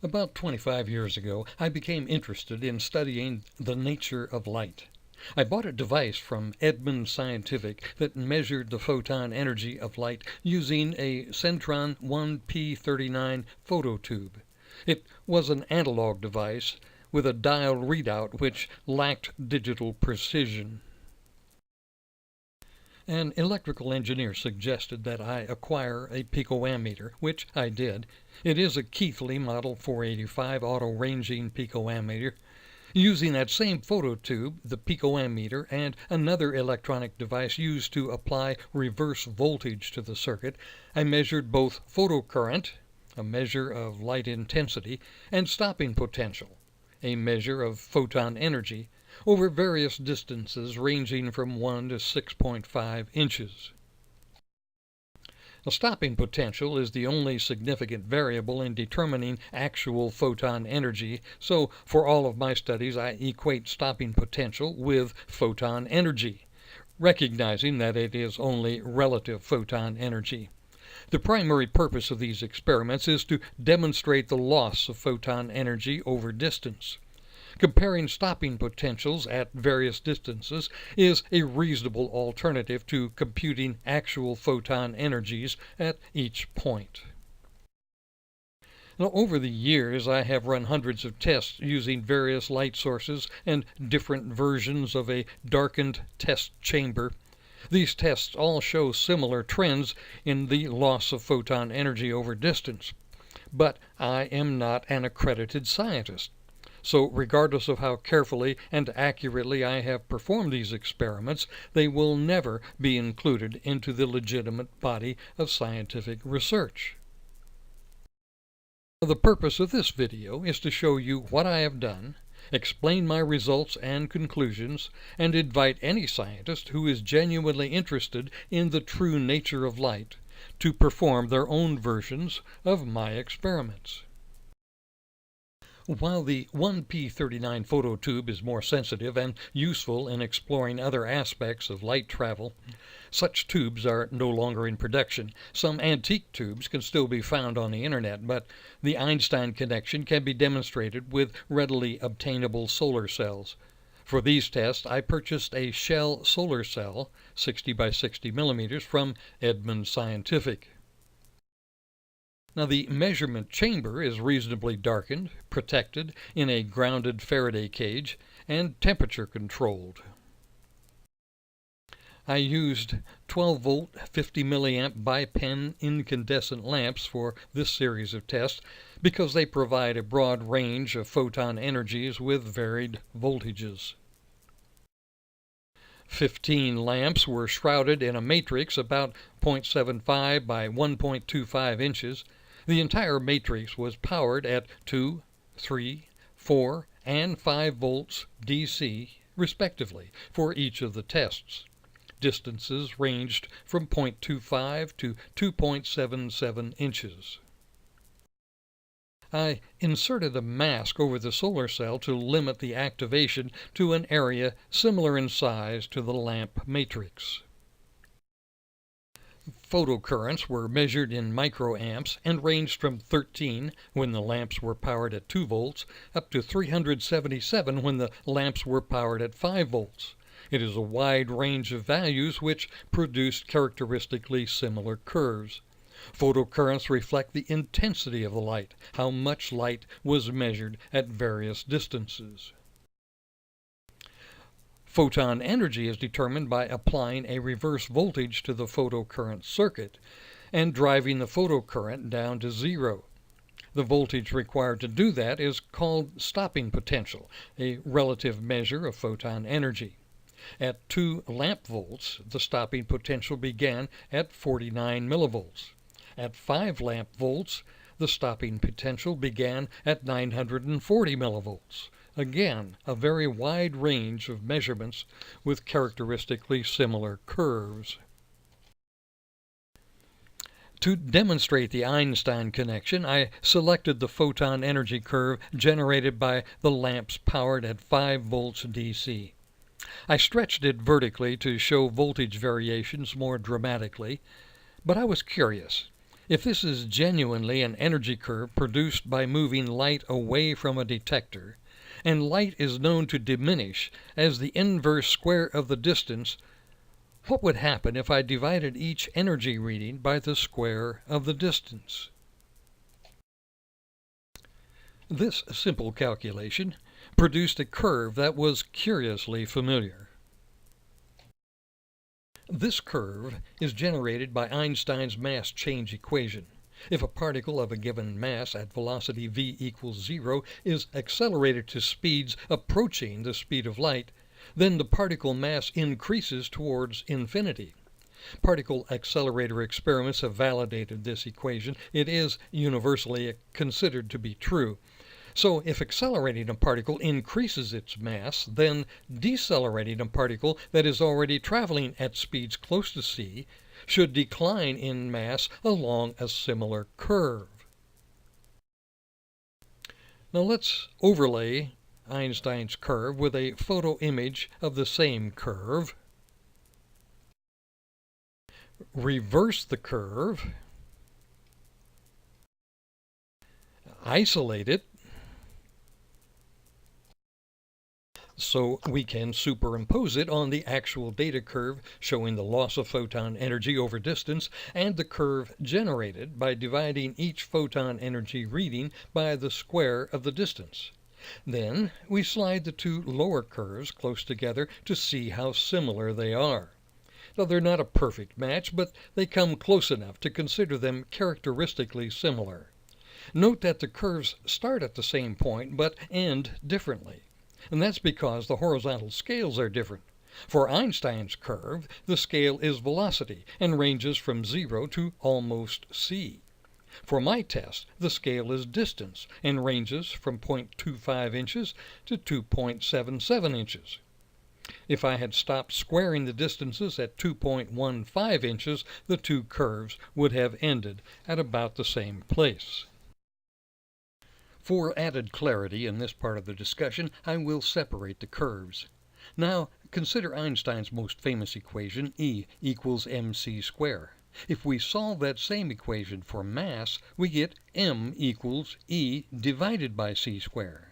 About 25 years ago, I became interested in studying the nature of light. I bought a device from Edmund Scientific that measured the photon energy of light using a Centron 1P39 phototube. It was an analog device with a dial readout which lacked digital precision. An electrical engineer suggested that I acquire a picoammeter, which I did. It is a Keithley Model 485 auto-ranging picoammeter. Using that same phototube, the picoammeter, and another electronic device used to apply reverse voltage to the circuit, I measured both photocurrent, a measure of light intensity, and stopping potential, a measure of photon energy, over various distances ranging from 1 to 6.5 inches. The stopping potential is the only significant variable in determining actual photon energy, so for all of my studies I equate stopping potential with photon energy, recognizing that it is only relative photon energy. The primary purpose of these experiments is to demonstrate the loss of photon energy over distance. Comparing stopping potentials at various distances is a reasonable alternative to computing actual photon energies at each point. Now, over the years, I have run hundreds of tests using various light sources and different versions of a darkened test chamber. These tests all show similar trends in the loss of photon energy over distance. But I am not an accredited scientist. So regardless of how carefully and accurately I have performed these experiments, they will never be included into the legitimate body of scientific research. The purpose of this video is to show you what I have done, explain my results and conclusions, and invite any scientist who is genuinely interested in the true nature of light to perform their own versions of my experiments. While the 1P39 phototube is more sensitive and useful in exploring other aspects of light travel, such tubes are no longer in production. Some antique tubes can still be found on the internet, but the Einstein connection can be demonstrated with readily obtainable solar cells. For these tests, I purchased a shell solar cell, 60 by 60 millimeters, from Edmund Scientific. Now, the measurement chamber is reasonably darkened, protected in a grounded Faraday cage, and temperature controlled. I used 12-volt 50 milliamp bipen incandescent lamps for this series of tests because they provide a broad range of photon energies with varied voltages. 15 lamps were shrouded in a matrix about 0.75 by 1.25 inches. The entire matrix was powered at 2, 3, 4, and 5 volts DC, respectively, for each of the tests. Distances ranged from 0.25 to 2.77 inches. I inserted a mask over the solar cell to limit the activation to an area similar in size to the lamp matrix. Photocurrents were measured in microamps and ranged from 13 when the lamps were powered at 2 volts up to 377 when the lamps were powered at 5 volts. It is a wide range of values which produced characteristically similar curves. Photocurrents reflect the intensity of the light, how much light was measured at various distances. Photon energy is determined by applying a reverse voltage to the photocurrent circuit and driving the photocurrent down to zero. The voltage required to do that is called stopping potential, a relative measure of photon energy. At 2 lamp volts, the stopping potential began at 49 millivolts. At 5 lamp volts, the stopping potential began at 940 millivolts. Again, a very wide range of measurements with characteristically similar curves. To demonstrate the Einstein connection, I selected the photon energy curve generated by the lamps powered at 5 volts DC. I stretched it vertically to show voltage variations more dramatically, but I was curious. If this is genuinely an energy curve produced by moving light away from a detector, and light is known to diminish as the inverse square of the distance, what would happen if I divided each energy reading by the square of the distance? This simple calculation produced a curve that was curiously familiar. This curve is generated by Einstein's mass change equation. If a particle of a given mass at velocity v equals 0 is accelerated to speeds approaching the speed of light, then the particle mass increases towards infinity. Particle accelerator experiments have validated this equation. It is universally considered to be true. So if accelerating a particle increases its mass, then decelerating a particle that is already traveling at speeds close to c should decline in mass along a similar curve. Now let's overlay Einstein's curve with a photo image of the same curve. Reverse the curve. Isolate it so we can superimpose it on the actual data curve showing the loss of photon energy over distance and the curve generated by dividing each photon energy reading by the square of the distance. Then we slide the two lower curves close together to see how similar they are. Now, they're not a perfect match, but they come close enough to consider them characteristically similar. Note that the curves start at the same point but end differently. And that's because the horizontal scales are different. For Einstein's curve, the scale is velocity and ranges from 0 to almost c. For my test, the scale is distance and ranges from 0.25 inches to 2.77 inches. If I had stopped squaring the distances at 2.15 inches, the two curves would have ended at about the same place. For added clarity in this part of the discussion, I will separate the curves. Now, consider Einstein's most famous equation, E equals mc squared. If we solve that same equation for mass, we get m equals E divided by c squared.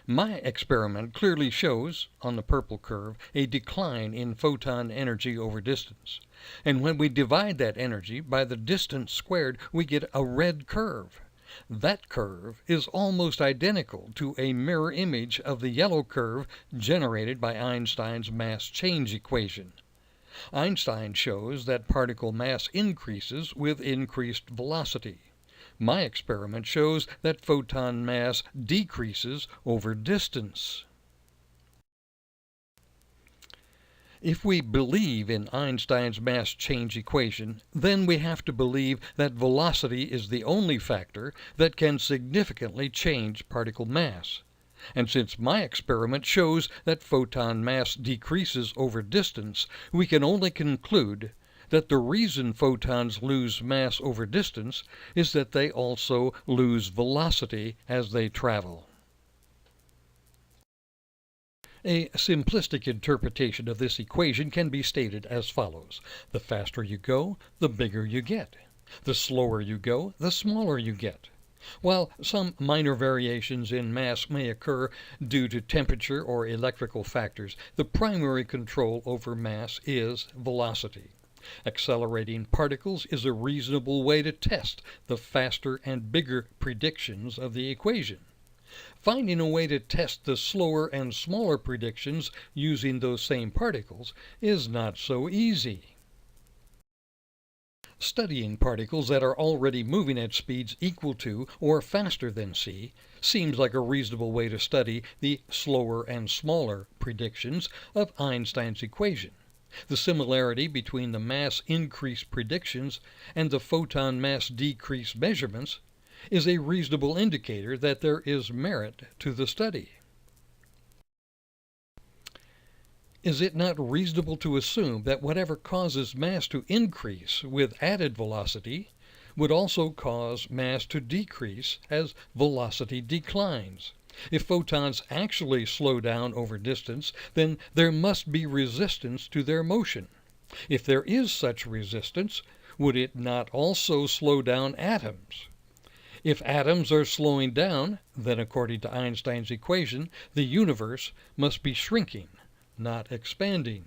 My experiment clearly shows, on the purple curve, a decline in photon energy over distance. And when we divide that energy by the distance squared, we get a red curve. That curve is almost identical to a mirror image of the yellow curve generated by Einstein's mass change equation. Einstein shows that particle mass increases with increased velocity. My experiment shows that photon mass decreases over distance. If we believe in Einstein's mass change equation, then we have to believe that velocity is the only factor that can significantly change particle mass. And since my experiment shows that photon mass decreases over distance, we can only conclude that the reason photons lose mass over distance is that they also lose velocity as they travel. A simplistic interpretation of this equation can be stated as follows. The faster you go, the bigger you get. The slower you go, the smaller you get. While some minor variations in mass may occur due to temperature or electrical factors, the primary control over mass is velocity. Accelerating particles is a reasonable way to test the faster and bigger predictions of the equation. Finding a way to test the slower and smaller predictions using those same particles is not so easy. Studying particles that are already moving at speeds equal to or faster than c seems like a reasonable way to study the slower and smaller predictions of Einstein's equation. The similarity between the mass increase predictions and the photon mass decrease measurements is a reasonable indicator that there is merit to the study. Is it not reasonable to assume that whatever causes mass to increase with added velocity would also cause mass to decrease as velocity declines? If photons actually slow down over distance, then there must be resistance to their motion. If there is such resistance, would it not also slow down atoms? If atoms are slowing down, then according to Einstein's equation, the universe must be shrinking, not expanding.